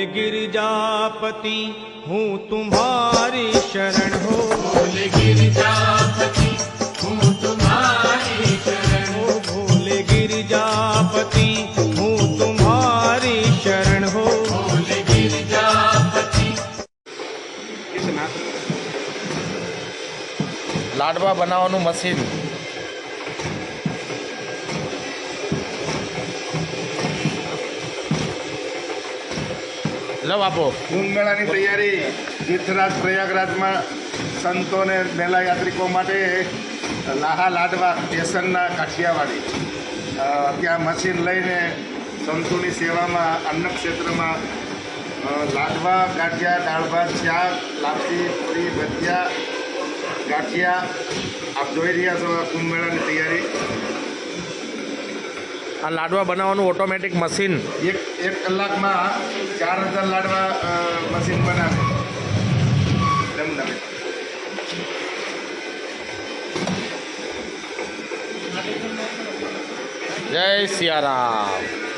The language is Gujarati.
गिरिजापति हूँ तुम्हारी शरण हो। भोले गिरिजापति हूँ तुम्हारी शरण हो भोले गिरिजापति हूँ तुम्हारी शरण हो। भोले गिरिजापति। લાડવા બનાવવાનું મશીન લો આપો। કુંભ મેળાની તૈયારી તીર્થરાજ પ્રયાગરાજમાં સંતો અને મેલા યાત્રિકો માટે લાહા લાડવા સ્ટેશનના કાઠિયાવાડી ત્યાં મશીન લઈને સંતોની સેવામાં અન્ન ક્ષેત્રમાં લાડવા ગાંઠિયા દાળ ભાત શાક લાપસી પૂરી ભજીયા ગાંઠિયા આપ જોઈ રહ્યા છો કુંભ મેળાની તૈયારી। આ લાડવા બનાવવાનું ઓટોમેટિક મશીન એક કલાકમાં 4000 લાડવા મશીન બનાવે દમદમે। જય સિયારામ।